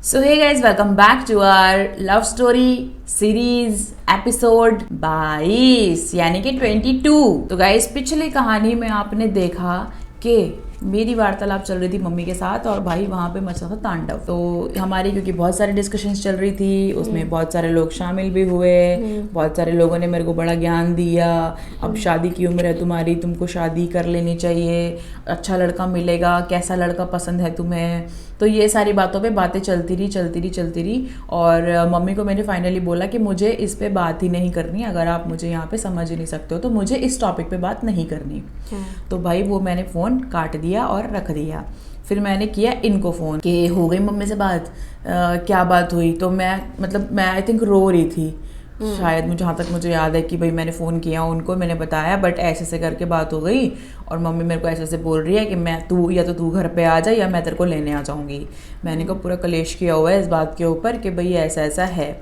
So hey guys welcome back to our love story series episode 22 यानी कि 22। तो guys पिछली कहानी में आपने देखा कि मेरी वार्तालाप चल रही थी मम्मी के साथ और भाई वहाँ पे मचा था तांडव। तो हमारी क्योंकि बहुत सारी डिस्कशंस चल रही थी, उसमें बहुत सारे लोग शामिल भी हुए, बहुत सारे लोगों ने मेरे को बड़ा ज्ञान दिया। अब शादी की उम्र है तुम्हारी, तुमको शादी कर लेनी चाहिए, अच्छा लड़का मिलेगा, कैसा लड़का पसंद है तुम्हें। तो ये सारी बातों पे बातें चलती रही और मम्मी को मैंने फाइनली बोला कि मुझे इस पे बात ही नहीं करनी। अगर आप मुझे यहाँ पे समझ ही नहीं सकते हो तो मुझे इस टॉपिक पे बात नहीं करनी। तो भाई वो मैंने फ़ोन काट दिया और रख दिया। फिर मैंने किया इनको फ़ोन कि हो गई मम्मी से बात, क्या बात हुई। तो मैं आई थिंक रो रही थी शायद, मुझे जहाँ तक मुझे याद है कि भाई मैंने फ़ोन किया उनको, मैंने बताया बट ऐसे ऐसे करके बात हो गई और मम्मी मेरे को ऐसे ऐसे बोल रही है कि तू घर पे आ जा या मैं तेरे को लेने आ जाऊँगी। मैंने को पूरा कलेश किया हुआ है इस बात के ऊपर कि भाई ऐसा ऐसा है।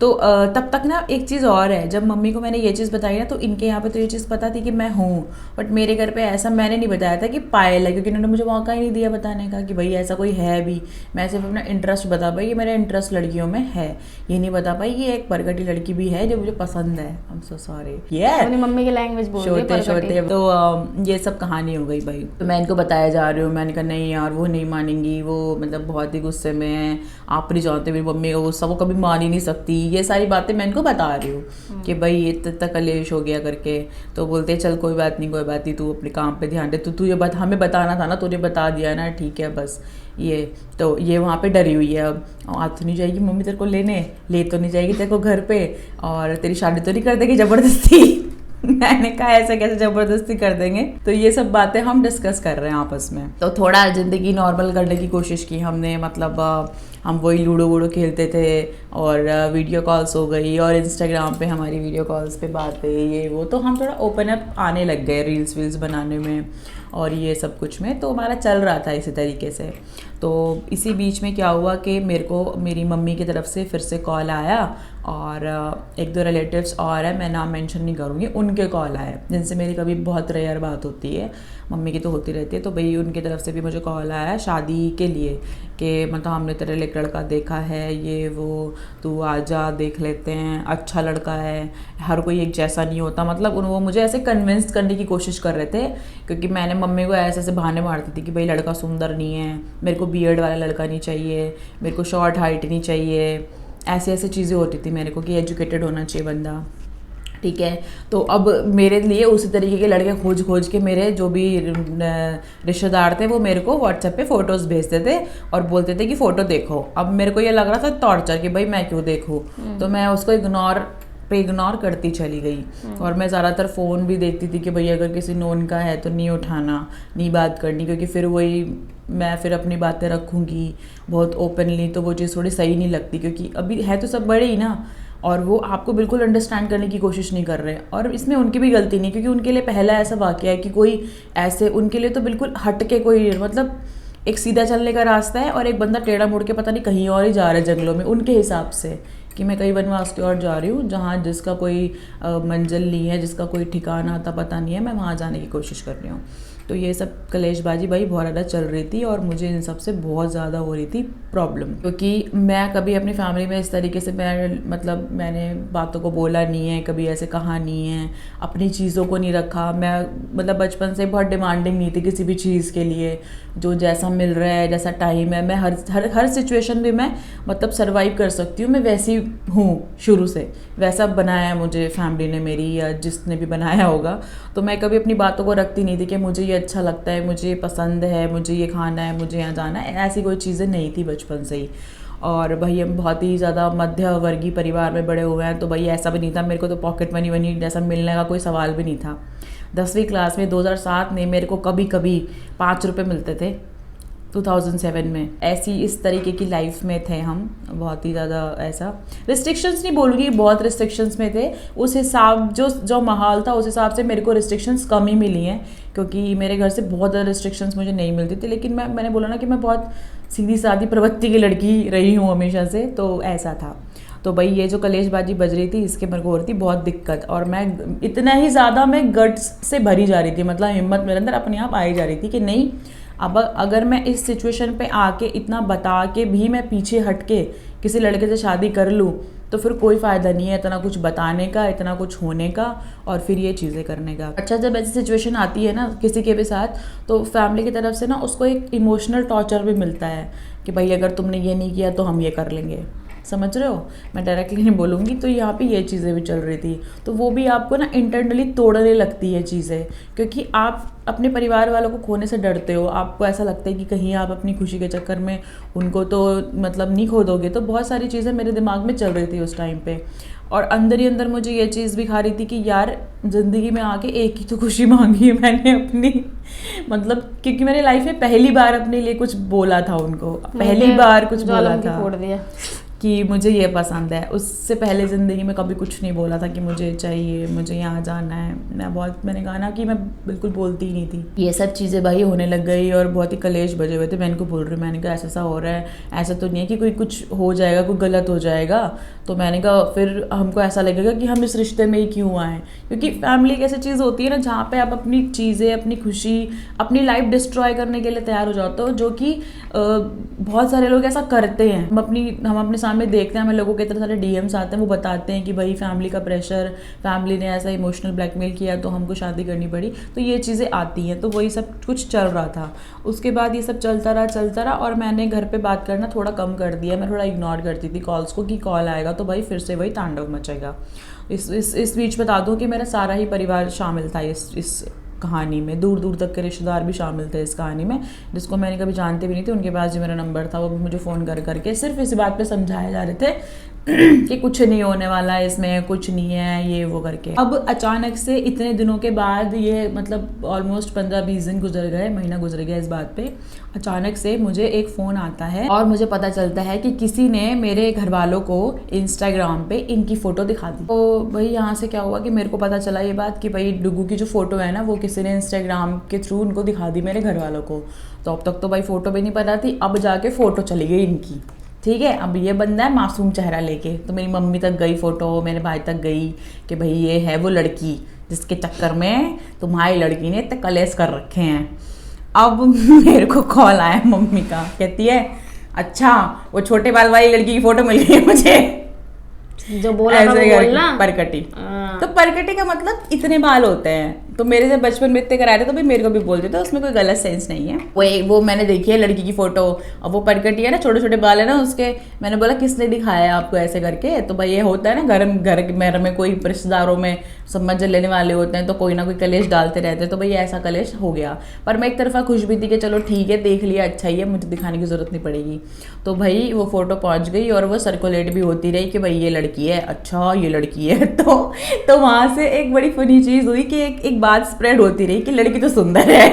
तो तब तक ना एक चीज़ और है, जब मम्मी को मैंने ये चीज़ बताई ना तो इनके यहाँ पे तो ये चीज़ पता थी कि मैं हूँ, बट मेरे घर पे ऐसा मैंने नहीं बताया था कि पायल है, क्योंकि इन्होंने मुझे मौका ही नहीं दिया बताने का कि भाई ऐसा कोई है भी। मैं सिर्फ अपना इंटरेस्ट बता पाई कि मेरा इंटरेस्ट लड़कियों में है, ये नहीं बता पाई कि एक परगटी लड़की भी है जो मुझे पसंद है। I am so sorry. अपनी मम्मी की लैंग्वेज बोल रही है छोटे तो ये सब कहानी हो गई भाई। तो मैं इनको बताया जा रही हूँ, मैंने कहा नहीं यार वो नहीं मानेंगी, वो मतलब बहुत ही गुस्से में है, आप नहीं जानते मेरी मम्मी को, वो कभी मान ही नहीं सकती। ये सारी बातें मैं इनको बता रही हूँ कि भाई ये इतना कलेश हो गया करके। तो बोलते चल कोई बात नहीं, तू अपने काम पे ध्यान दे, तू ये हमें बताना था ना, तूने बता दिया ना, ठीक है बस। ये वहाँ पे डरी हुई है। अब आ तो नहीं जाएगी मम्मी तेरे को लेने, ले तो नहीं जाएगी तेरे को घर पे, और तेरी शादी तो नहीं कर देगी ज़बरदस्ती। मैंने कहा ऐसा कैसे ज़बरदस्ती कर देंगे। तो ये सब बातें हम डिस्कस कर रहे हैं आपस में। तो थोड़ा ज़िंदगी नॉर्मल करने की कोशिश की हमने, मतलब हम वही लूडो वूडो खेलते थे और वीडियो कॉल्स हो गई और इंस्टाग्राम पे हमारी वीडियो कॉल्स पे बातें ये वो। तो हम थोड़ा ओपन अप आने लग गए रील्स वील्स बनाने में और ये सब कुछ में। तो हमारा चल रहा था इसी तरीके से। तो इसी बीच में क्या हुआ कि मेरे को मेरी मम्मी की तरफ से फिर से कॉल आया और एक दो रिलेटिव्स और है, मैं नाम मेंशन नहीं करूँगी, उनके कॉल आए जिनसे मेरी कभी बहुत रेयर बात होती है, मम्मी की तो होती रहती है। तो भाई उनकी तरफ से भी मुझे कॉल आया शादी के लिए कि मतलब हमने तेरे लिए एक लड़का देखा है, ये वो, तू आजा देख लेते हैं, अच्छा लड़का है, हर कोई एक जैसा नहीं होता। मतलब वो मुझे ऐसे कन्विंस करने की कोशिश कर रहे थे, क्योंकि मैंने मम्मी को ऐसे ऐसे बहाने मारती थी कि भाई लड़का सुंदर नहीं है, मेरे को बियर्ड वाला लड़का नहीं चाहिए, मेरे को शॉर्ट हाइट नहीं चाहिए, ऐसे ऐसे चीज़ें होती थी मेरे को कि एजुकेटेड होना चाहिए बंदा, ठीक है। तो अब मेरे लिए उसी तरीके के लड़के खोज के मेरे जो भी रिश्तेदार थे वो मेरे को व्हाट्सएप पे फ़ोटोज़ भेजते थे और बोलते थे कि फ़ोटो देखो। अब मेरे को ये लग रहा था टॉर्चर कि भाई मैं क्यों देखूँ। तो मैं उसको इग्नोर करती चली गई और मैं ज़्यादातर फ़ोन भी देखती थी कि भाई अगर किसी नोन का है तो नहीं उठाना, नहीं बात करनी, क्योंकि फिर वही मैं फिर अपनी बातें रखूँगी बहुत ओपनली, तो वो चीज़ थोड़ी सही नहीं लगती, क्योंकि अभी है तो सब बड़े ही ना और वो आपको बिल्कुल अंडरस्टैंड करने की कोशिश नहीं कर रहे। और इसमें उनकी भी गलती नहीं, क्योंकि उनके लिए पहला ऐसा वाक़या है कि कोई ऐसे उनके लिए तो बिल्कुल हट के कोई, मतलब एक सीधा चलने का रास्ता है और एक बंदा टेढ़ा मुड़ के पता नहीं कहीं और ही जा रहा है जंगलों में, उनके हिसाब से कि मैं कहीं वनवास की ओर जा रही हूँ जहाँ जिसका कोई मंजिल नहीं है, जिसका कोई ठिकाना आता पता नहीं है, मैं वहाँ जाने की कोशिश कर रही हूँ। तो ये सब कलेशबाजी भाई बहुत ज़्यादा चल रही थी और मुझे इन सब से बहुत ज़्यादा हो रही थी प्रॉब्लम, क्योंकि मैं कभी अपनी फैमिली में इस तरीके से मैंने बातों को बोला नहीं है, कभी ऐसे कहा नहीं है, अपनी चीज़ों को नहीं रखा। मैं मतलब बचपन से बहुत डिमांडिंग नहीं थी किसी भी चीज़ के लिए, जो जैसा मिल रहा है, जैसा टाइम है, मैं हर सिचुएशन में मैं मतलब सर्वाइव कर सकती हूँ, मैं वैसी हूँ शुरू से, वैसा बनाया है मुझे फैमिली ने मेरी या जिसने भी बनाया होगा। तो मैं कभी अपनी बातों को रखती नहीं थी कि मुझे ये अच्छा लगता है, मुझे ये पसंद है, मुझे ये खाना है, मुझे यहाँ जाना है, ऐसी कोई चीज़ें नहीं थी बचपन से ही। और भाई हम बहुत ही ज़्यादा मध्य वर्गीय परिवार में बड़े हुए हैं, तो भाई ऐसा भी नहीं था, मेरे को तो पॉकेट मनी वनी जैसा मिलने का कोई सवाल भी नहीं था। 10वीं क्लास में 2007 में मेरे को कभी कभी 5 रुपये मिलते थे 2007 में। ऐसी इस तरीके की लाइफ में थे हम, बहुत ही ज़्यादा ऐसा रिस्ट्रिक्शंस नहीं बोलूँगी, बहुत रिस्ट्रिक्शंस में थे। उस हिसाब जो माहौल था उस हिसाब से मेरे को रिस्ट्रिक्शंस कम ही मिली हैं, क्योंकि मेरे घर से बहुत ज़्यादा रिस्ट्रिक्शंस मुझे नहीं मिलती थी। लेकिन मैंने बोला ना कि मैं बहुत सीधी सादी प्रवृत्ति की लड़की रही हूँ हमेशा से, तो ऐसा था। तो भाई ये जो कलेशबाजी बज रही थी इसके मेरे को हो रही थी बहुत दिक्कत, और मैं इतना ही ज़्यादा मैं गट्स से भरी जा रही थी, मतलब हिम्मत मेरे अंदर अपने आप आई जा रही थी कि नहीं अब अगर मैं इस सिचुएशन पे आके इतना बता के भी मैं पीछे हट के किसी लड़के से शादी कर लूँ तो फिर कोई फ़ायदा नहीं है इतना कुछ बताने का, इतना कुछ होने का और फिर ये चीज़ें करने का। अच्छा, जब ऐसी सिचुएशन आती है ना किसी के भी साथ, तो फैमिली की तरफ से ना उसको एक इमोशनल टॉर्चर भी मिलता है कि भाई अगर तुमने ये नहीं किया तो हम ये कर लेंगे। समझ रहे हो, मैं डायरेक्टली नहीं बोलूँगी। तो यहाँ पे ये चीज़ें भी चल रही थी, तो वो भी आपको ना इंटरनली तोड़ने लगती है चीज़ें, क्योंकि आप अपने परिवार वालों को खोने से डरते हो। आपको ऐसा लगता है कि कहीं आप अपनी खुशी के चक्कर में उनको तो मतलब नहीं खो दोगे। तो बहुत सारी चीज़ें मेरे दिमाग में चल रही थी उस टाइम पे, और अंदर ही अंदर मुझे ये चीज़ भी खा रही थी कि यार ज़िंदगी में आके एक ही तो खुशी मांगी है मैंने अपनी, मतलब क्योंकि मैंने लाइफ में पहली बार अपने लिए कुछ बोला था उनको, पहली बार कुछ बोला था फोड़ दिया कि मुझे ये पसंद है। उससे पहले ज़िंदगी में कभी कुछ नहीं बोला था कि मुझे चाहिए, मुझे यहाँ जाना है। मैंने कहा ना कि मैं बिल्कुल बोलती ही नहीं थी। ये सब चीज़ें भाई होने लग गई और बहुत ही कलेश बजे हुए थे। मैं इनको बोल रही हूँ, मैंने कहा ऐसा हो रहा है, ऐसा तो नहीं है कि कोई कुछ हो जाएगा, कोई गलत हो जाएगा। तो मैंने कहा फिर हमको ऐसा लगेगा कि हम इस रिश्ते में ही क्यों आए, क्योंकि फैमिली एक ऐसी चीज़ होती है ना जहाँ पे आप अपनी चीज़ें, अपनी खुशी, अपनी लाइफ डिस्ट्रॉय करने के लिए तैयार हो जाते हो, जो कि बहुत सारे लोग ऐसा करते हैं। हम अपने सामने देखते हैं, हमें लोगों के इतने सारे डीएम्स आते हैं, वो बताते हैं कि भाई फैमिली का प्रेशर, फैमिली ने ऐसा इमोशनल ब्लैकमेल किया तो हमको शादी करनी पड़ी। तो ये चीज़ें आती हैं, तो वही सब कुछ चल रहा था। उसके बाद ये सब चलता रहा और मैंने घर पे बात करना थोड़ा कम कर दिया। मैं थोड़ा इग्नोर करती थी कॉल्स को कि कॉल आएगा तो भाई फिर से वही तांडव मचेगा। इस बीच बता दूं कि मेरा सारा ही परिवार शामिल था इस कहानी में, दूर दूर तक के रिश्तेदार भी शामिल थे इस कहानी में, जिसको मैंने कभी जानते भी नहीं थे। उनके पास जो मेरा नंबर था वो भी मुझे फ़ोन कर करके सिर्फ इसी बात पे समझाए जा रहे थे कि कुछ नहीं होने वाला है, इसमें कुछ नहीं है, ये वो करके। अब अचानक से इतने दिनों के बाद, ये मतलब ऑलमोस्ट 15-20 दिन गुजर गए, महीना गुजर गया इस बात पे, अचानक से मुझे एक फ़ोन आता है और मुझे पता चलता है कि किसी ने मेरे घर वालों को इंस्टाग्राम पे इनकी फ़ोटो दिखा दी। तो भाई यहाँ से क्या हुआ कि मेरे को पता चला ये बात कि भाई डुगू की जो फ़ोटो है ना वो किसी ने इंस्टाग्राम के थ्रू उनको दिखा दी मेरे घर वालों को। तो अब तक तो भाई फ़ोटो भी नहीं पता थी, अब जाके फ़ोटो चली गई इनकी। ठीक है, अब ये बंदा है मासूम चेहरा लेके, तो मेरी मम्मी तक गई फ़ोटो, मेरे भाई तक गई कि भाई ये है वो लड़की जिसके चक्कर में तुम्हारी लड़की ने इतने कलेश कर रखे हैं। अब मेरे को कॉल आया मम्मी का, कहती है अच्छा वो छोटे बाल वाली लड़की की फ़ोटो मिल गई है मुझे, जो बोला था वो बोलना परकटी। तो परकटी का मतलब इतने बाल होते हैं, तो मेरे से बचपन में इतने कराए थे तो भी मेरे को भी बोलते थे, उसमें कोई गलत सेंस नहीं है। वो मैंने देखी है लड़की की फोटो, और वो परकटी है ना, छोटे छोटे बाल है ना उसके। मैंने बोला किसने दिखाया आपको ऐसे करके? तो भाई ये होता है ना घर में कोई रिश्तेदारों में सब मजे लेने वाले होते हैं तो कोई ना कोई कलेश डालते रहते हैं, तो भाई ऐसा कलेश हो गया। पर मैं एक तरफा खुश भी थी कि चलो ठीक है, देख लिया, अच्छा ही है, मुझे दिखाने की जरूरत नहीं पड़ेगी। तो भाई वो फोटो पहुंच गई और वो सर्कुलेट भी होती रही कि भाई ये लड़की है, अच्छा ये लड़की है। तो वहां से एक बड़ी फनी चीज हुई कि एक बात स्प्रेड होती रही कि लड़की तो सुंदर है।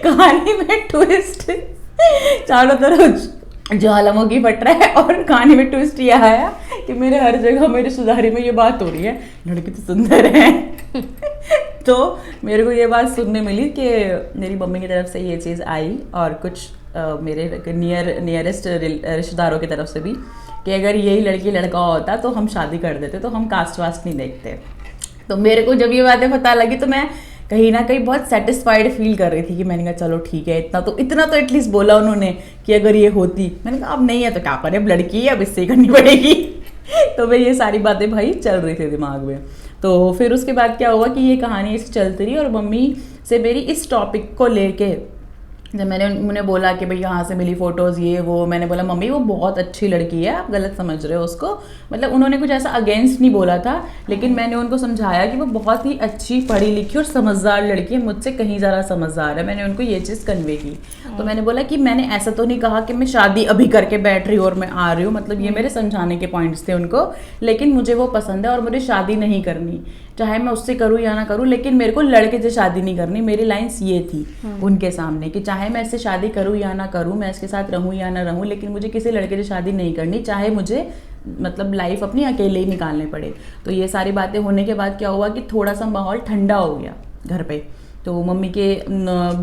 कहानी में ट्विस्ट चारों तरफ ज्वालामुखी फट रहा है, और कहानी में ट्विस्ट ये आया कि मेरे हर जगह मेरे सुधारी में ये बात हो रही है, लड़की तो सुंदर है। तो मेरे को ये बात सुनने मिली कि मेरी मम्मी की तरफ से ये चीज़ आई, और कुछ मेरे नियरेस्ट रिश्तेदारों की तरफ से भी, कि अगर यही लड़की लड़का होता तो हम शादी कर देते, तो हम कास्ट वास्ट नहीं देखते। तो मेरे को जब ये बातें पता लगी तो मैं कहीं ना कहीं बहुत सेटिस्फाइड फील कर रही थी कि मैंने कहा चलो ठीक है, इतना तो एटलीस्ट बोला उन्होंने कि अगर ये होती। मैंने कहा अब नहीं है तो क्या करें, अब लड़की है, अब इससे ही करनी पड़ेगी। तो भाई ये सारी बातें भाई चल रही थी दिमाग में। तो फिर उसके बाद क्या हुआ कि ये कहानी ऐसे चलती रही, और मम्मी से मेरी इस टॉपिक को लेके जब मैंने उन्हें बोला कि भाई यहाँ से मिली फ़ोटोज़ ये वो, मैंने बोला मम्मी वो बहुत अच्छी लड़की है, आप गलत समझ रहे हो उसको। मतलब उन्होंने कुछ ऐसा अगेंस्ट नहीं बोला था, लेकिन मैंने उनको समझाया कि वो बहुत ही अच्छी पढ़ी लिखी और समझदार लड़की है, मुझसे कहीं ज़्यादा समझदार है। मैंने उनको ये चीज़ कन्वे की। तो मैंने बोला कि मैंने ऐसा तो नहीं कहा कि मैं शादी अभी करके बैठ रही हूँ और मैं आ रही हूँ, मतलब ये मेरे समझाने के पॉइंट्स थे उनको। लेकिन मुझे वो पसंद है और मुझे शादी नहीं करनी, चाहे मैं उससे करूँ या ना करूँ, लेकिन मेरे को लड़के से शादी नहीं करनी। मेरी लाइन्स ये थी उनके सामने कि चाहे मैं इससे शादी करूँ या ना करूँ, मैं इसके साथ रहूँ या ना रहूँ, लेकिन मुझे किसी लड़के से शादी नहीं करनी, चाहे मुझे मतलब लाइफ अपनी अकेले ही निकालने पड़े। तो ये सारी बातें होने के बाद क्या हुआ कि थोड़ा सा माहौल ठंडा हो गया घर पे, तो मम्मी के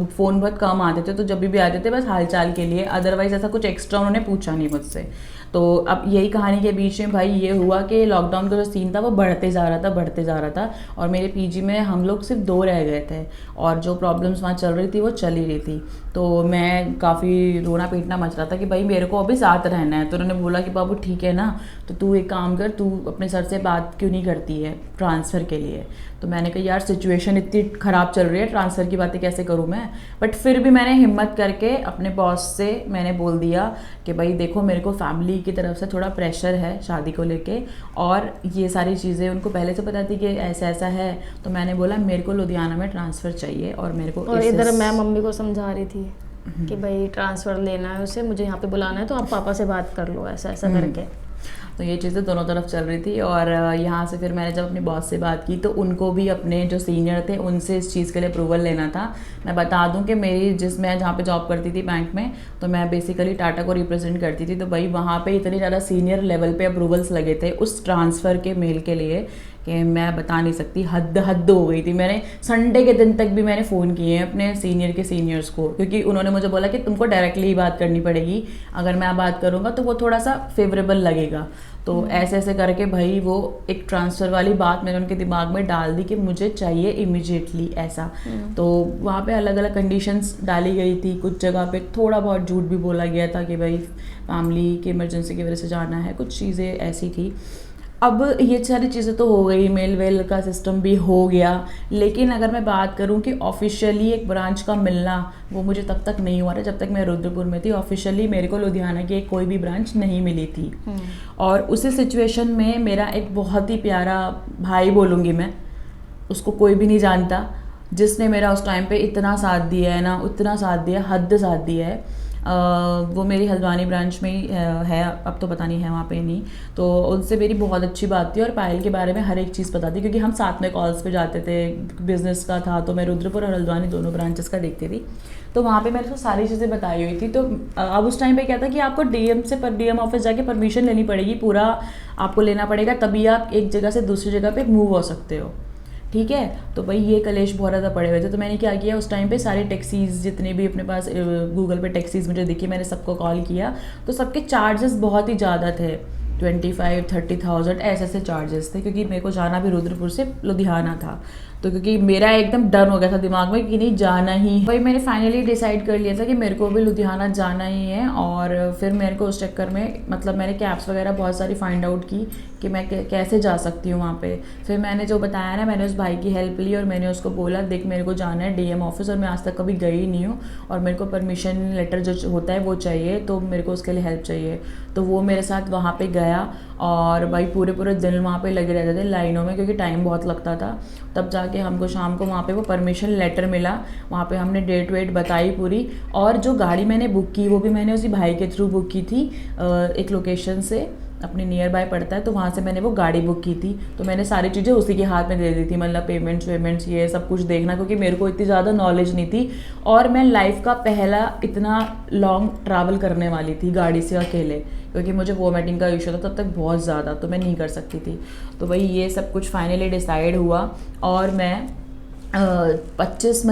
फ़ोन बहुत कम आते थे, तो जब भी आते थे बस हालचाल के लिए, अदरवाइज ऐसा कुछ एक्स्ट्रा उन्होंने पूछा नहीं मुझसे। तो अब यही कहानी के बीच में भाई ये हुआ कि लॉकडाउन का जो सीन था वो बढ़ते जा रहा था और मेरे पीजी में हम लोग सिर्फ 2 रह गए थे और जो प्रॉब्लम्स वहाँ चल रही थी वो चल ही रही थी। तो मैं काफ़ी रोना पीटना मच रहा था कि भाई मेरे को अभी साथ रहना है। तो उन्होंने बोला कि बाबू ठीक है ना, तो तू एक काम कर, तू अपने सर से बात क्यों नहीं करती है ट्रांसफ़र के लिए। तो मैंने कहा यार सिचुएशन इतनी ख़राब चल रही है, ट्रांसफ़र की बातें कैसे करूँ मैं। बट फिर भी मैंने हिम्मत करके अपने बॉस से मैंने बोल दिया कि भाई देखो मेरे को फैमिली की तरफ से थोड़ा प्रेशर है शादी को लेके, और ये सारी चीज़ें उनको पहले से पता थी कि ऐसा ऐसा है। तो मैंने बोला मेरे को लुधियाना में ट्रांसफ़र चाहिए और मेरे को और इधर मैं मम्मी को समझा रही थी कि भाई ट्रांसफ़र लेना है उसे, मुझे यहाँ पे बुलाना है, तो आप पापा से बात कर लो ऐसा ऐसा करके। तो ये चीज़ें दोनों तरफ चल रही थी। और यहाँ से फिर मैंने जब अपने बॉस से बात की तो उनको भी अपने जो सीनियर थे उनसे इस चीज़ के लिए अप्रूवल लेना था। मैं बता दूं कि मेरी मैं जहाँ पे जॉब करती थी बैंक में, तो मैं बेसिकली टाटा को रिप्रेजेंट करती थी। तो भाई वहाँ पे इतने ज़्यादा सीनियर लेवल पे अप्रूवल्स लगे थे उस ट्रांसफ़र के मेल के लिए कि मैं बता नहीं सकती, हद हो गई थी। मैंने संडे के दिन तक भी मैंने फ़ोन किए हैं अपने सीनियर्स को, क्योंकि उन्होंने मुझे बोला कि तुमको डायरेक्टली ही बात करनी पड़ेगी, अगर मैं बात करूँगा तो वो थोड़ा सा फेवरेबल लगेगा। तो ऐसे ऐसे करके भाई वो एक ट्रांसफ़र वाली बात मैंने उनके दिमाग में डाल दी कि मुझे चाहिए इमीडिएटली ऐसा। तो वहाँ पे अलग अलग कंडीशंस डाली गई थी, कुछ जगह पे थोड़ा बहुत झूठ भी बोला गया था कि भाई फैमिली की इमरजेंसी की वजह से जाना है, कुछ चीज़ें ऐसी थी। अब ये सारी चीज़ें तो हो गई, मेल वेल का सिस्टम भी हो गया, लेकिन अगर मैं बात करूं कि ऑफिशियली एक ब्रांच का मिलना, वो मुझे तब तक नहीं हुआ था जब तक मैं रुद्रपुर में थी। ऑफिशियली मेरे को लुधियाना की कोई भी ब्रांच नहीं मिली थी। और उसी सिचुएशन में मेरा एक बहुत ही प्यारा भाई बोलूँगी मैं, उसको कोई भी नहीं जानता, जिसने मेरा उस टाइम पे इतना साथ दिया है ना, उतना साथ दिया, हद साथ दिया है। वो मेरी हल्द्वानी ब्रांच में ही है, अब तो पता नहीं है वहाँ पे नहीं। तो उनसे मेरी बहुत अच्छी बात थी और पायल के बारे में हर एक चीज़ पता थी, क्योंकि हम साथ में कॉल्स पे जाते थे, बिज़नेस का था तो मैं रुद्रपुर और हल्द्वानी दोनों ब्रांचेस का देखती थी। तो वहाँ पे मैंने उसको सारी चीज़ें बताई हुई थी। तो अब उस टाइम पे क्या था कि आपको डीएम ऑफिस जाके परमिशन लेनी पड़ेगी, पूरा आपको लेना पड़ेगा, तभी आप एक जगह से दूसरी जगह पे मूव हो सकते हो, ठीक है। तो भाई ये कलेश बहुत ज़्यादा पड़े हुए थे। तो मैंने क्या किया उस टाइम पे, सारे टैक्सीज़ जितने भी अपने पास गूगल पे टैक्सीज़ मुझे दिखी, मैंने सबको कॉल किया। तो सबके चार्जेस बहुत ही ज़्यादा थे, 25-30,000 ऐसे ऐसे चार्जेस थे, क्योंकि मेरे को जाना भी रुद्रपुर से लुधियाना था। तो क्योंकि मेरा एकदम डन हो गया था दिमाग में कि नहीं जाना ही, भाई मैंने फाइनली डिसाइड कर लिया था कि मेरे को भी लुधियाना जाना ही है। और फिर मेरे को उस चक्कर में मतलब मैंने कैब्स वगैरह बहुत सारी फाइंड आउट की कि मैं कैसे जा सकती हूँ वहाँ पे। फिर मैंने जो बताया ना, मैंने उस भाई की हेल्प ली और मैंने उसको बोला देख मेरे को जाना है डीएम ऑफिस और मैं आज तक कभी गई नहीं हूँ और मेरे को परमिशन लेटर जो होता है वो चाहिए, तो मेरे को उसके लिए हेल्प चाहिए। तो वो मेरे साथ वहाँ पे गया और भाई पूरे दिन वहाँ पे लगे रहते थे लाइनों में, क्योंकि टाइम बहुत लगता था। तब जाके हमको शाम को वहाँ पे वो परमिशन लेटर मिला। वहाँ पे हमने डेट वेट बताई पूरी, और जो गाड़ी मैंने बुक की वो भी मैंने उसी भाई के थ्रू बुक की थी, एक लोकेशन से अपने नियर बाय पड़ता है, तो वहाँ से मैंने वो गाड़ी बुक की थी। तो मैंने सारी चीज़ें उसी के हाथ में दे दी थी, मतलब पेमेंट्स ये सब कुछ देखना, क्योंकि मेरे को इतनी ज़्यादा नॉलेज नहीं थी और मैं लाइफ का पहला इतना लॉन्ग ट्रैवल करने वाली थी गाड़ी से अकेले, क्योंकि मुझे वोमिटिंग का इशू था तब तक बहुत ज़्यादा, तो मैं नहीं कर सकती थी। तो भाई ये सब कुछ फाइनली डिसाइड हुआ और मैं 25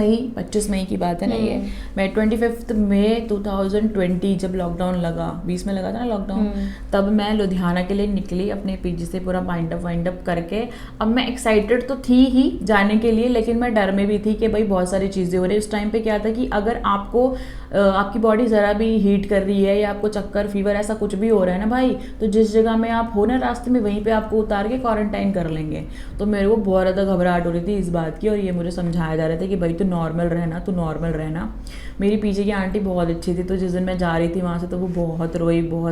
मई की बात है ना ये, मैं 25 मई 2020 जब लॉकडाउन लगा, 20 में लगा था ना लॉकडाउन, तब मैं लुधियाना के लिए निकली अपने पीजी से पूरा वाइंड अप करके। अब मैं एक्साइटेड तो थी ही जाने के लिए, लेकिन मैं डर में भी थी कि भाई बहुत सारी चीज़ें हो रही है। उस टाइम पे क्या था कि अगर आपको आपकी बॉडी ज़रा भी हीट कर रही है या आपको चक्कर फीवर ऐसा कुछ भी हो रहा है ना भाई, तो जिस जगह में आप हो ना रास्ते में, वहीं पे आपको उतार के क्वारंटाइन कर लेंगे। तो मेरे को बहुत ज़्यादा घबराहट हो रही थी इस बात की, और ये मुझे समझाया जा रहा था कि भाई तू नॉर्मल रहना। मेरी पीछे की आंटी बहुत अच्छी थी, तो जिस दिन मैं जा रही थी वहाँ से तो वो बहुत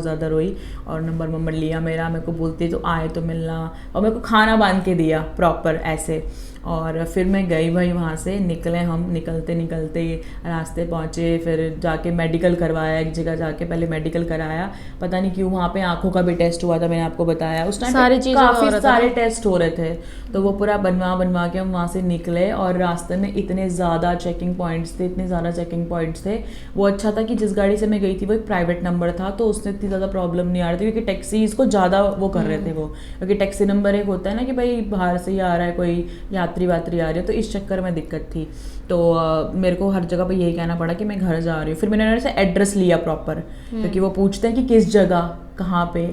ज़्यादा रोई और नंबर लिया मेरा, मेरे को बोलती तो आए तो मिलना, और मेरे को खाना बांध के दिया प्रॉपर ऐसे। और फिर मैं गई भाई, वहाँ से निकले हम, निकलते रास्ते पहुँचे, फिर जाके मेडिकल करवाया, एक जगह जाके पहले मेडिकल कराया। पता नहीं क्यों वहाँ पे आंखों का भी टेस्ट हुआ था, मैंने आपको बताया उस टाइम काफ़ी सारे टेस्ट हो रहे थे। तो वो पूरा बनवा के हम वहाँ से निकले, और रास्ते में इतने ज़्यादा चेकिंग पॉइंट्स थे। वो अच्छा था कि जिस गाड़ी से मैं गई थी वो एक प्राइवेट नंबर था, तो उससे इतनी ज़्यादा प्रॉब्लम नहीं आ रही थी, क्योंकि टैक्सीज़ को ज़्यादा वो कर रहे थे वो, क्योंकि टैक्सी नंबर एक होता है ना कि भाई बाहर से ही आ रहा है कोई यात्री आ रही है, तो इस चक्कर में दिक्कत थी। तो मेरे को हर जगह पे यही कहना पड़ा कि मैं घर जा रही हूँ। फिर मैंने उनसे एड्रेस लिया प्रॉपर, क्योंकि वो पूछते हैं कि किस जगह कहाँ पे।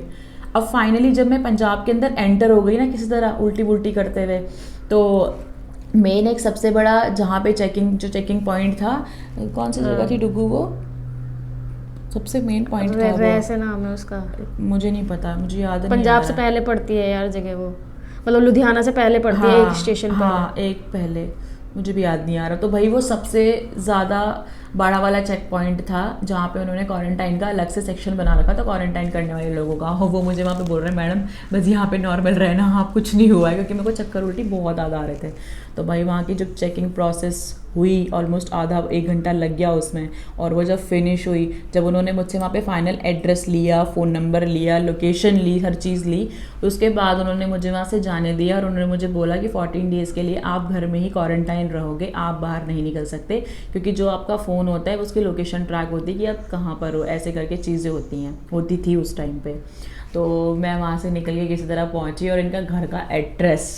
अब फाइनली जब मैं पंजाब के अंदर एंटर हो गई ना किसी तरह उल्टी पुल्टी करते हुए, तो मेन एक सबसे बड़ा जहाँ पे चेकिंग पॉइंट था, कौन सी जगह थी डुगू, वो सबसे मेन पॉइंट था वो, ऐसे नाम है उसका, मुझे नहीं पता, मुझे याद नहीं पंजाब आ से रहा। पहले पड़ती है यार जगह वो, मतलब लुधियाना से पहले पड़ती है एक स्टेशन पर। हाँ एक पहले, मुझे भी याद नहीं आ रहा। तो भाई वो सबसे ज़्यादा बड़ा वाला चेक पॉइंट था जहाँ पे उन्होंने क्वारंटाइन का अलग से सेक्शन बना रखा था क्वारंटाइन करने वाले लोगों का। और वो मुझे वहाँ पे बोल रहे हैं मैडम बस यहाँ पे नॉर्मल रहना, आप कुछ नहीं हुआ है, क्योंकि मेरे को चक्कर उल्टी बहुत ज़्यादा आ रहे थे। तो भाई वहाँ की जब चेकिंग प्रोसेस हुई, ऑलमोस्ट आधा 1 घंटा लग गया उसमें, और वो जब फिनिश हुई, जब उन्होंने मुझसे वहाँ पे फाइनल एड्रेस लिया, फ़ोन नंबर लिया, लोकेशन ली, हर चीज़ ली, उसके बाद उन्होंने मुझे वहाँ से जाने दिया और उन्होंने मुझे बोला कि 14 डेज़ के लिए आप घर में ही क्वारंटाइन रहोगे, आप बाहर नहीं निकल सकते, क्योंकि जो आपका फ़ोन होता है उसकी लोकेशन ट्रैक होती है कि आप कहाँ पर हो, ऐसे करके चीज़ें होती थी उस टाइम पे। तो मैं वहाँ से निकल के किसी तरह पहुँची, और इनका घर का एड्रेस,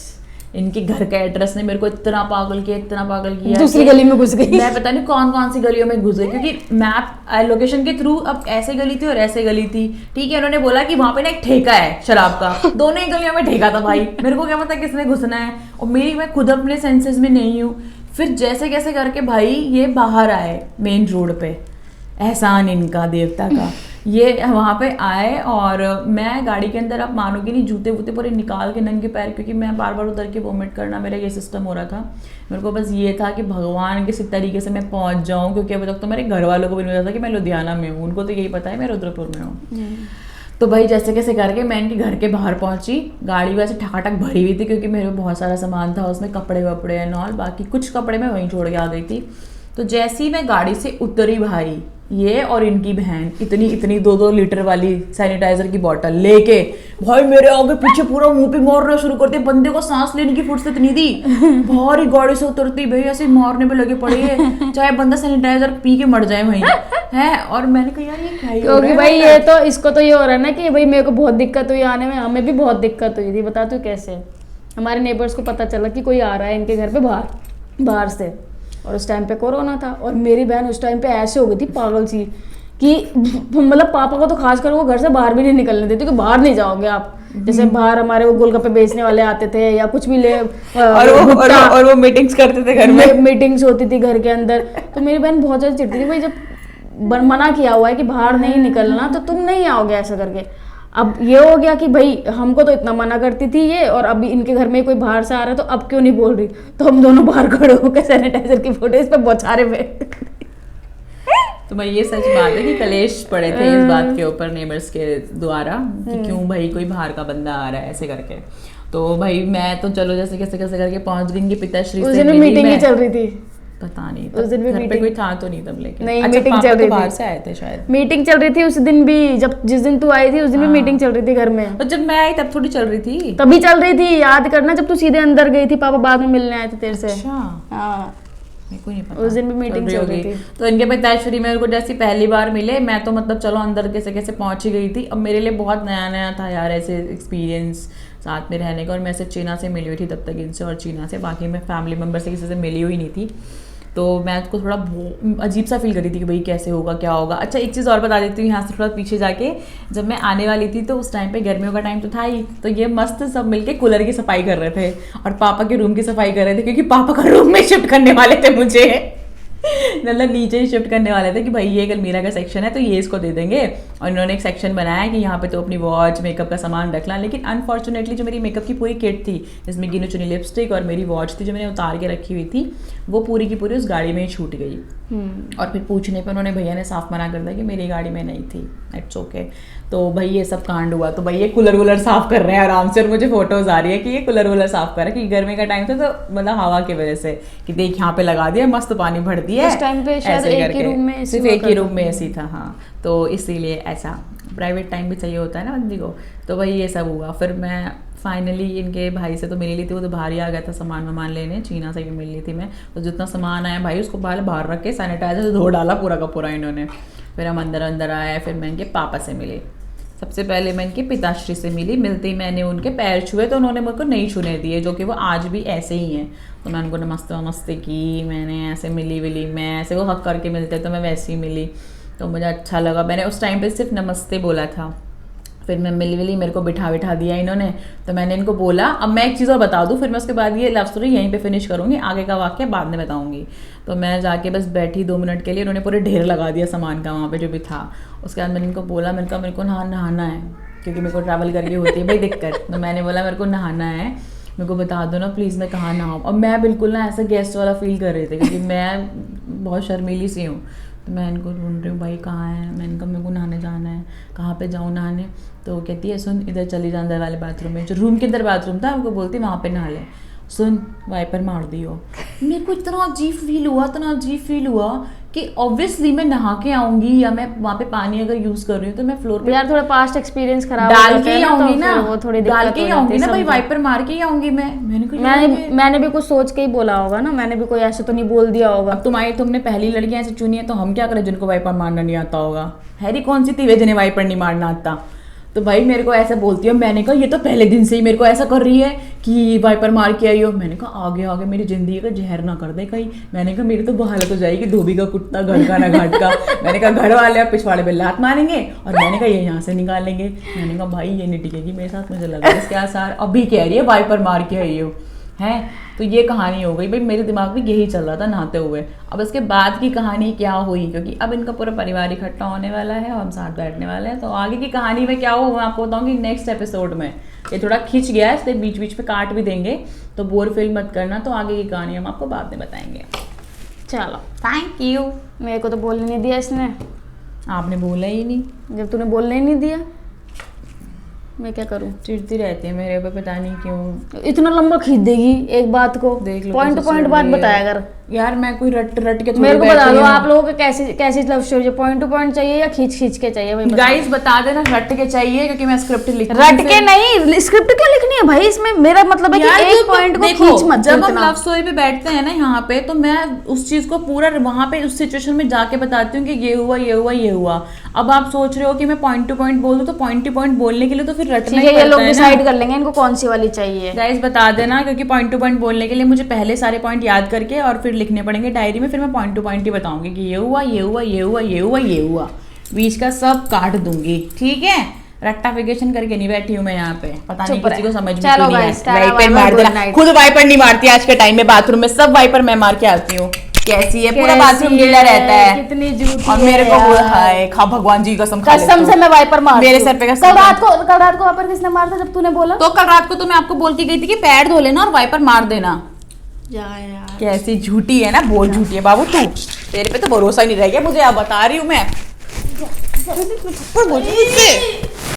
इनके घर का एड्रेस ने मेरे को इतना पागल किया दूसरी गली में घुस गई। मैं पता नहीं कौन कौन सी गलियों में घुस गई, क्योंकि मैप लोकेशन के थ्रू अब ऐसे गली थी और ऐसे गली थी, ठीक है। उन्होंने बोला कि वहां पे ना एक ठेका है शराब का, दोनों ही गलियों में ठेका था भाई, मेरे को क्या पता किसने घुसना है, और मैं खुद अपने सेंसेस में नहीं हूँ। फिर जैसे कैसे करके भाई ये बाहर आए मेन रोड पे, एहसान इनका देवता का, ये वहाँ पे आए, और मैं गाड़ी के अंदर, आप मानोगे नहीं, जूते वूते पूरे निकाल के नंगे पैर, क्योंकि मैं बार बार उतर के वोमिट करना, मेरा ये सिस्टम हो रहा था। मेरे को बस ये था कि भगवान किसी तरीके से मैं पहुँच जाऊँ, क्योंकि अभी तक तो मेरे घर वालों को भी नहीं पता था कि मैं लुधियाना में हूँ, उनको तो यही पता है मैं रुद्रपुर में हूँ। तो भाई जैसे कैसे करके मैं इनके घर के बाहर पहुंची, गाड़ी वैसे ठकाठक भरी हुई थी, क्योंकि मेरे को बहुत सारा सामान था उसमें, कपड़े वपड़े एंड ऑल, बाकी कुछ कपड़े मैं वहीं छोड़ के आ गई थी। तो जैसे ही मैं गाड़ी से उतरी भाई, ये और इनकी बहन इतनी 2-2 लीटर वाली सैनिटाइजर की बोतल लेके भाई मेरे आगे पीछे पूरा मुंह पे मारना शुरू करते। बंदे को सांस लेने की फुर्सत नहीं दी, भारी गाड़ी से उतरती भाई ऐसे मारने पे लगे पड़े है, चाहे बंदा सैनिटाइजर पी के मर जाए वहीं है। और मैंने कहा यार ये क्या ही हो रहा है, क्योंकि भाई ये तो इसको तो ये हो रहा है ना कि भाई मेरे को बहुत दिक्कत हुई आने में, हमें भी बहुत दिक्कत हुई थी। बता तू कैसे, हमारे नेबर्स को पता चला कि कोई आ रहा है इनके घर पे बाहर से, और उस टाइम पे कोरोना था, और मेरी बहन उस टाइम पे ऐसे हो गई थी पागल सी कि मतलब पापा को तो खास कर वो घर से बाहर भी नहीं निकलने देते कि बाहर नहीं जाओगे आप। जैसे बाहर हमारे वो गोलगप्पे बेचने वाले आते थे या कुछ भी ले, और वो मीटिंग्स करते थे घर में, मीटिंग्स होती थी घर के अंदर। तो मेरी बहन बहुत ज्यादा चिढ़ती थी, भाई जब मना किया हुआ है कि बाहर नहीं निकलना तो तुम नहीं आओगे ऐसा करके। अब ये हो गया कि भाई हमको तो इतना मना करती थी ये, और अभी इनके घर में कोई बाहर से आ रहा है तो अब क्यों नहीं बोल रही, तो हम दोनों बाहर खड़े होकर सैनिटाइजर की फोटो इस पे बौछारे पे। तो भाई ये सच बात है कि कलेश पड़े थे इस बात के ऊपर नेबर्स के द्वारा कि क्यों भाई कोई बाहर का बंदा आ रहा है ऐसे करके। तो भाई मैं तो चलो जैसे कैसे करके पहुंच गई इनके पिताश्री से, मीटिंग ही चल रही थी, पता नहीं उस दिन भी घर पे मीटिंग कोई था तो नहीं तब, लेकिन नहीं अच्छा, मीटिंग पापा चल तो रही बाहर थी, से आए थे शायद, मीटिंग चल रही थी उस दिन भी, जिस दिन तू आई थी उस दिन भी मीटिंग चल रही थी घर में। और जब मैं आई तब थोड़ी चल रही थी, तभी चल रही थी, याद करना जब तू सीधे अंदर गई थी, पापा बाद में मिलने आए थे तेरे से। अच्छा हाँ मेरे को नहीं पता, उस दिन भी मीटिंग चल रही थी। तो इनके पिताश्री मेरे को जैसी पहली बार मिले, मैं तो मतलब चलो अंदर कैसे पहुंच ही गई थी। अब मेरे लिए बहुत नया था यार ऐसे एक्सपीरियंस साथ में रहने का, और मैं सिर्फ चीना से मिली हुई थी तब तक इनसे, और चीना से, बाकी मैं फैमिली मेम्बर से किसी से मिली हुई नहीं थी। तो मैं उसको थोड़ा अजीब सा फील कर रही थी कि भाई कैसे होगा क्या होगा। अच्छा एक चीज़ और बता देती हूँ यहाँ से थोड़ा पीछे जाके, जब मैं आने वाली थी तो उस टाइम पे गर्मियों का टाइम तो था ही, तो ये मस्त सब मिलके कूलर की सफाई कर रहे थे और पापा के रूम की सफाई कर रहे थे, क्योंकि पापा का रूम में शिफ्ट करने वाले थे मुझे मतलब नीचे ही शिफ्ट करने वाले थे कि भाई ये अलमीरा का सेक्शन है तो ये इसको दे देंगे। और इन्होंने एक सेक्शन बनाया कि यहाँ पे तो अपनी वॉच मेकअप का सामान रखना, लेकिन अनफॉर्चुनेटली जो मेरी मेकअप की पूरी किट थी जिसमें गिनी चुनी लिपस्टिक और मेरी वॉच थी जो मैंने उतार के रखी हुई थी, वो पूरी की पूरी उस गाड़ी में ही छूट गई। और फिर पूछने पर उन्होंने भैया ने साफ मना कर दिया कि मेरी गाड़ी में नहीं थी, इट्स ओके। तो भाई ये सब कांड हुआ। तो भाई ये कूलर वूलर साफ कर रहे हैं आराम से, और मुझे फोटोज आ रही है कि ये कूलर वूलर साफ कर रहे हैं, कि गर्मी का टाइम था तो मतलब हवा की वजह से कि देख यहाँ पे लगा दिया मस्त पानी भर दिया उस टाइम पे शायद एक ही रूम में सिर्फ एक ही रूम में ऐसी था। हाँ तो इसीलिए ऐसा प्राइवेट टाइम भी चाहिए होता है ना बंदी को। तो भाई ये सब हुआ। फिर मैं फाइनली इनके भाई से तो मिल ली थी, वो तो बाहर ही आ गया था सामान वामान लेने, चीना से भी मिल ली थी मैं। तो जितना सामान आया भाई उसको बाहर रख के सैनिटाइजर धो डाला पूरा का पूरा इन्होंने। फिर हम अंदर आए, फिर मैं इनके पापा से मिली। सबसे पहले मैं इनके पिताश्री से मिली। मिलते ही मैंने उनके पैर छुए तो उन्होंने मेरे को नहीं छूने दिए, जो कि वो आज भी ऐसे ही हैं। तो मैं उनको नमस्ते नमस्ते की, मैंने ऐसे मिली मैं ऐसे वो हक करके मिलते तो मैं वैसे ही मिली, तो मुझे अच्छा लगा। मैंने उस टाइम पे सिर्फ नमस्ते बोला था। फिर मैं मिली मेरे को बिठा दिया इन्होंने, तो मैंने इनको बोला। अब मैं एक चीज़ और बता दूँ, फिर मैं उसके बाद ये लव स्टोरी यहीं पे फिनिश करूँगी, आगे का वाक्य बाद में बताऊँगी। तो मैं जाके बस बैठी 2 मिनट के लिए, उन्होंने पूरे ढेर लगा दिया सामान का वहाँ पे जो भी था। उसके बाद मैंने इनको बोला, मेरे को नहाना है, क्योंकि मेरे को ट्रैवल करके होती है भाई दिक्कत। तो मैंने बोला मेरे को नहाना है, मेरे को बता दो ना प्लीज़ मैं कहाँ नहाऊँ। और मैं बिल्कुल ना ऐसा गेस्ट वाला फील कर रही थी, क्योंकि मैं बहुत शर्मीली सी हूँ। तो मैं इनको ढूंढ रही हूँ भाई कहाँ है। मैंने कहा मेरे को नहाने जाना है, कहाँ पे जाऊँ नहाने। तो वो कहती है सुन इधर चली जा अंदर वाले बाथरूम में, जो रूम के अंदर बाथरूम था, उनको बोलती वहाँ पे नहा ले। सुन वाइपर मार दियो। मेरे को इतना अजीब फील हुआ कि ऑब्वियसली मैं नहा के आऊंगी, या मैं वहाँ पे पानी अगर यूज कर रही हूँ तो मैं फ्लोर पे यार थोड़ा पास्ट एक्सपीरियंस खराब डाल के ही आऊंगी ना, वो थोड़ी डाल के ही आऊंगी ना भाई, समझो। वाइपर मार के ही आऊंगी मैंने भी कुछ सोच के ही बोला होगा ना, मैंने भी कोई ऐसे तो नहीं बोल दिया होगा। अब तुमने पहली लड़कियां ऐसे चुनी है, तो हम क्या करें जिनको वाइपर मारना नहीं आता होगा। हैरी कौन सी थी वे जिन्हें वाइपर नहीं मारना आता। तो भाई मेरे को ऐसा बोलती है। मैंने कहा ये तो पहले दिन से ही मेरे को ऐसा कर रही है कि वाइपर मार के आई हो। मैंने कहा आगे मेरी जिंदगी का जहर ना कर दे कहीं। मैंने कहा मेरी तो बहालत हो जाएगी, धोबी का कुत्ता घर का ना घाट का। मैंने कहा घर वाले अब पिछवाड़े पे लात मारेंगे, और मैंने कहा ये यहाँ से निकालेंगे। मैंने कहा भाई ये नहीं टिकेगी मेरे साथ, मुझे लगा इसके आसार। अभी कह रही है वाइपर मार के आई हो है। तो ये कहानी हो गई भाई, मेरे दिमाग में यही चल रहा था नहाते हुए। अब इसके बाद की कहानी क्या हुई, क्योंकि अब इनका पूरा परिवार इकट्ठा होने वाला है और हम साथ बैठने वाले हैं। तो आगे की कहानी में क्या हो मैं आपको बताऊंगी नेक्स्ट एपिसोड में। ये थोड़ा खिंच गया है, इसलिए बीच बीच पे काट भी देंगे, तो बोर फील मत करना। तो आगे की कहानी हम आपको बाद में बताएंगे। चलो थैंक यू। मेरे को तो बोलने नहीं दिया इसने। आपने बोला ही नहीं। जब तूने बोलने ही नहीं दिया मैं क्या करूं। चिढ़ती रहती है मेरे पे, पता नहीं क्यों। इतना लंबा खींच देगी एक बात को, देख लो पॉइंट टू पॉइंट बात बताया कर। यार मैं कोई रट के मेरे को बता दो आप लोगों को कैसी love story, point two point चाहिए या खींच के चाहिए भाई। गाइस बता देना रट के चाहिए, क्योंकि मैं स्क्रिप्ट रट के नहीं, स्क्रिप्ट क्यों लिखनी है भाई इसमें। मेरा मतलब है कि एक पॉइंट को खींच मत। जब हम लव स्टोरी पे बैठते हैं ना यहाँ पे, तो मैं उस चीज को पूरा वहां पे उस सिचुएशन में जाके बताती हूँ कि ये हुआ। अब आप सोच रहे हो कि मैं पॉइंट टू पॉइंट बोल दूं, तो पॉइंट टू पॉइंट बोलने के लिए तो फिर रटना ही पड़ता है। ये लोग डिसाइड कर लेंगे इनको कौन सी वाली चाहिए। गाइस बता देना, क्योंकि पॉइंट टू पॉइंट बोलने के लिए मुझे पहले सारे पॉइंट याद करके और फिर लिखने पड़ेंगे डायरी में। फिर मैं पॉइंट टू पॉइंट ही बताऊंगी कि ये हुआ, बीच का सब काट दूंगी। ठीक है, रट्टाफिकेशन करके नहीं बैठी हूँ मैं यहाँ पे। पता नहीं किसी को समझ में क्यों नहीं आता। वाइपर मार देना, खुद वाइपर नहीं मारती आज के टाइम में, बाथरूम में सब वाइपर मैं मार के आती हूँ। कैसी है, पूरा बाथरूम गीला रहता है, कितनी झूठी और मेरे को हाय खा भगवान जी कसम से मैं वाइपर मार मेरे सर पे कल रात को वाइपर किसने मारा था जब तूने बोला? तो कल रात को तो मैं आपको बोलती गई थी कि पैर धो लेना और वाइपर मार देना। यार कैसी झूठी है ना, बहुत झूठी है बाबू तू। तेरे पे तो भरोसा ही नहीं रह गया मुझे, अब बता रही हूँ मैं।